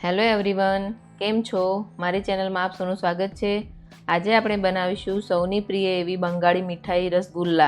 Hello everyone, કેમ છો? મારી ચેનલમાં આપ સૌનું સ્વાગત છે। આજે આપણે બનાવીશું સૌની પ્રિય એવી બંગાળી મીઠાઈ રસગુલ્લા।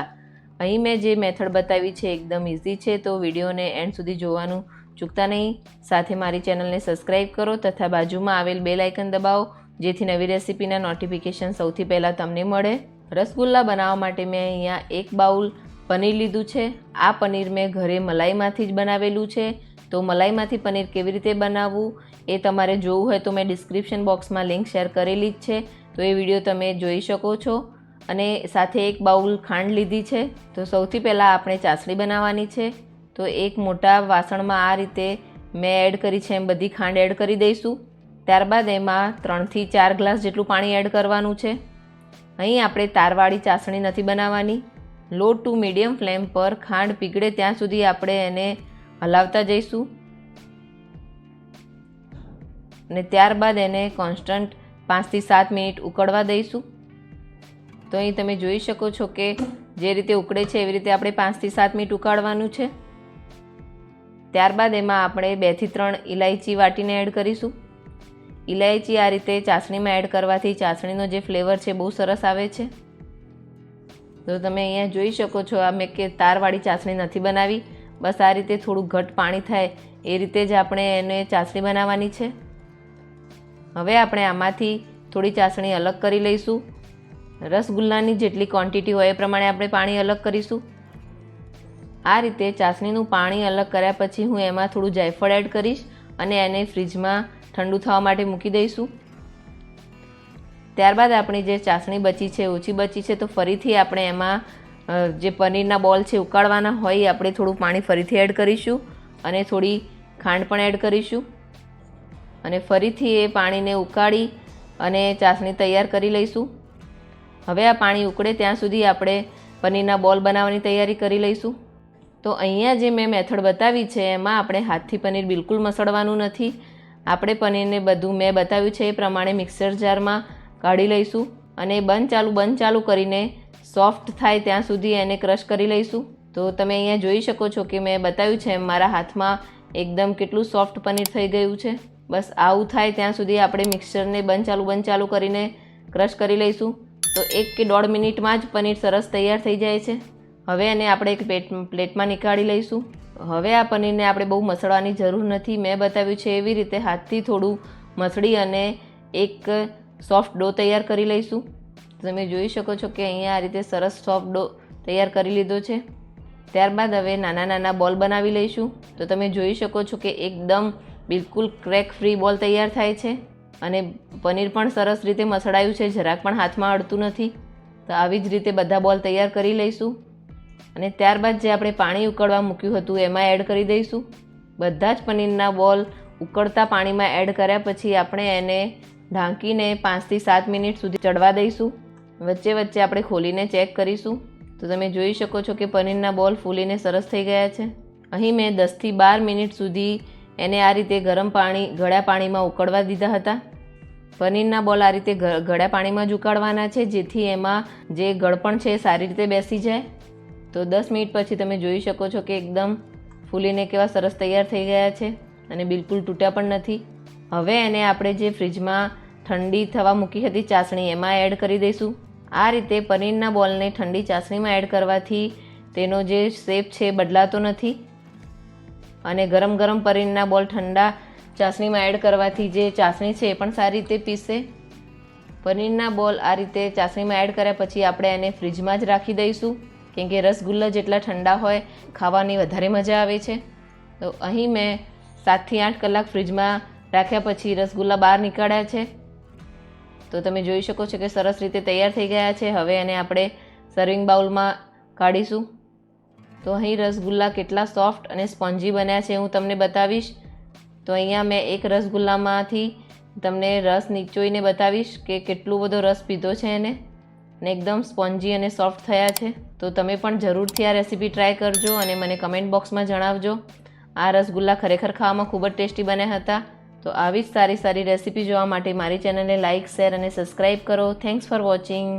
અહીં મેં જે મેથડ બતાવી છે એકદમ ઇઝી છે, તો વિડીયોને એન્ડ સુધી જોવાનું ચૂકતા નહીં। સાથે મારી ચેનલને સબસ્ક્રાઈબ કરો તથા બાજુમાં આવેલ બેલ આઇકન દબાવો, જેથી નવી રેસિપીના નોટિફિકેશન સૌથી પહેલાં તમને મળે। રસગુલ્લા બનાવવા માટે મેં અહીંયા 1 બાઉલ પનીર લીધું છે। આ પનીર મેં ઘરે મલાઈમાંથી જ બનાવેલું છે। તો મલાઈમાંથી પનીર કેવી રીતે બનાવવું એ તમારે જોવું હોય તો મેં ડિસ્ક્રિપ્શન બોક્સમાં લિંક શેર કરેલી જ છે, તો એ વિડીયો તમે જોઈ શકો છો। અને સાથે 1 બાઉલ ખાંડ લીધી છે। તો સૌથી પહેલાં આપણે ચાસણી બનાવવાની છે। તો એક મોટા વાસણમાં આ રીતે મેં એડ કરી છે એમ બધી ખાંડ એડ કરી દઈશું। ત્યારબાદ એમાં 3 થી 4 ગ્લાસ જેટલું પાણી એડ કરવાનું છે। અહીં આપણે તારવાળી ચાસણી નથી બનાવવાની। લો ટુ મીડિયમ ફ્લેમ પર ખાંડ પીગળે ત્યાં સુધી આપણે એને હલાવતા જઈશું અને ત્યારબાદ એને કોન્સ્ટન્ટ 5 થી 7 મિનિટ ઉકળવા દઈશું। તો અહીં તમે જોઈ શકો છો કે જે રીતે ઉકળે છે એવી રીતે આપણે 5 થી 7 મિનિટ ઉકાળવાનું છે। ત્યારબાદ એમાં આપણે 2 થી 3 ઇલાયચી વાટીને એડ કરીશું। ઇલાયચી આ રીતે ચાસણીમાં એડ કરવાથી ચાસણીનો જે ફ્લેવર છે બહુ સરસ આવે છે। તો તમે અહીંયા જોઈ શકો છો, આ મેં કે તારવાળી ચાસણી નથી બનાવી, બસ આ રીતે થોડું ઘટ પાણી થાય એ રીતે જ આપણે એને ચાસણી બનાવવાની છે। હવે આપણે આમાંથી થોડી ચાસણી અલગ કરી લઈશું। રસગુલ્લાની જેટલી ક્વોન્ટિટી હોય એ પ્રમાણે આપણે પાણી અલગ કરીશું। આ રીતે ચાસણીનું પાણી અલગ કર્યા પછી હું એમાં થોડું જાયફળ એડ કરીશ અને એને ફ્રીજમાં ઠંડુ થવા માટે મૂકી દઈશું। ત્યારબાદ આપણી જે ચાસણી બચી છે, ઓછી બચી છે, તો ફરીથી આપણે એમાં જે પનીરના બોલ છે ઉકાળવાના હોય આપણે થોડું પાણી ફરીથી એડ કરીશું અને થોડી ખાંડ પણ એડ કરીશું અને ફરીથી એ પાણીને ઉકાળી અને ચાસણી તૈયાર કરી લઈશું। હવે આ પાણી ઉકળે ત્યાં સુધી આપણે પનીરના બોલ બનાવવાની તૈયારી કરી લઈશું। તો અહીંયા જે મેં મેથડ બતાવી છે એમાં આપણે હાથથી પનીર બિલકુલ મસળવાનું નથી। આપણે પનીરને બધું મેં બતાવ્યું છે એ પ્રમાણે મિક્સર જારમાં કાઢી લઈશું અને બંધ ચાલુ કરીને સોફ્ટ થાય ત્યાં સુધી એને ક્રશ કરી લઈશું। તો તમે અહીંયા જોઈ શકો છો કે મેં બતાવ્યું છે મારા હાથમાં એકદમ કેટલું સોફ્ટ પનીર થઈ ગયું છે। બસ આવું થાય ત્યાં સુધી આપણે મિક્સરને બંધ ચાલુ કરીને ક્રશ કરી લઈશું। તો 1 કે 1.5 મિનિટમાં જ પનીર સરસ તૈયાર થઈ જાય છે। હવે એને આપણે એક પ્લેટમાં નીકાળી લઈશું। હવે આ પનીરને આપણે બહુ મસળવાની જરૂર નથી। મેં બતાવ્યું છે એવી રીતે હાથથી થોડું મસળી અને એક સોફ્ટ ડો તૈયાર કરી લઈશું। તમે જોઈ શકો છો કે અહીંયા આ રીતે સરસ સોફ્ટ ડો તૈયાર કરી લીધો છે। ત્યારબાદ હવે નાના નાના બોલ બનાવી લઈશું। તો તમે જોઈ શકો છો કે એકદમ બિલકુલ ક્રેક ફ્રી બોલ તૈયાર થાય છે અને પનીર પણ સરસ રીતે મસળાયું છે, જરાક પણ હાથમાં અડતું નથી। તો આવી જ રીતે બધા બોલ તૈયાર કરી લઈશું અને ત્યારબાદ જે આપણે પાણી ઉકળવા મૂક્યું હતું એમાં એડ કરી દઈશું। બધા જ પનીરના બોલ ઉકળતા પાણીમાં એડ કર્યા પછી આપણે એને ઢાંકીને 5 થી 7 મિનિટ સુધી ચડવા દઈશું। વચ્ચે વચ્ચે આપણે ખોલીને ચેક કરીશું। તો તમે જોઈ શકો છો કે પનીરના બોલ ફૂલીને સરસ થઈ ગયા છે। અહીં મેં 10 થી 12 મિનિટ સુધી એને આ રીતે ગરમ પાણી ગળ્યા પાણીમાં ઉકળવા દીધા હતા। પનીરના બોલ આ રીતે ગળ્યા પાણીમાં જ ઉકાળવાના છે, જેથી એમાં જે ગળપણ છે એ સારી રીતે બેસી જાય। તો 10 મિનિટ પછી તમે જોઈ શકો છો કે એકદમ ફૂલીને કેવા સરસ તૈયાર થઈ ગયા છે અને બિલકુલ તૂટ્યા પણ નથી। હવે એને આપણે જે ફ્રીજમાં ઠંડી થવા મૂકી હતી ચાસણી એમાં એડ કરી દઈશું। આ રીતે પનીરના બોલને ઠંડી ચાસણીમાં એડ કરવાથી તેનો જે શેપ છે એ બદલાતો નથી અને ગરમ પનીરના બોલ ઠંડા ચાસણીમાં એડ કરવાથી જે ચાસણી છે એ પણ સારી રીતે પીસશે। પનીરના બોલ આ રીતે ચાસણીમાં એડ કર્યા પછી આપણે એને ફ્રીજમાં જ રાખી દઈશું, કેમ કે રસગુલ્લા જેટલા ઠંડા હોય ખાવાની વધારે મજા આવે છે। તો અહીં મેં 7 થી 8 કલાક ફ્રીજમાં રાખ્યા પછી રસગુલ્લા બહાર નીકાળ્યા છે। તો તમે જોઈ શકો છો કે સરસ રીતે તૈયાર થઈ ગયા છે। હવે એને આપણે સર્વિંગ બાઉલમાં કાઢીશું। તો અહીં રસગુલ્લા કેટલા સોફ્ટ અને સ્પોન્જી બન્યા છે હું તમને બતાવીશ। તો અહીંયા મેં એક રસગુલ્લામાંથી તમને રસ નીચોઈને બતાવીશ કે કેટલો બધો રસ પીધો છે એને અને એકદમ સ્પોન્જી અને સોફ્ટ થયા છે। તો તમે પણ જરૂરથી આ રેસીપી ટ્રાય કરજો અને મને કમેન્ટ બોક્સમાં જણાવજો। આ રસગુલ્લા ખરેખર ખાવામાં ખૂબ જ ટેસ્ટી બન્યા હતા। તો આવી જ સારી રેસીપી જોવા માટે મારી ચેનલને લાઇક, શેર અને સબસ્ક્રાઈબ કરો। Thanks for watching.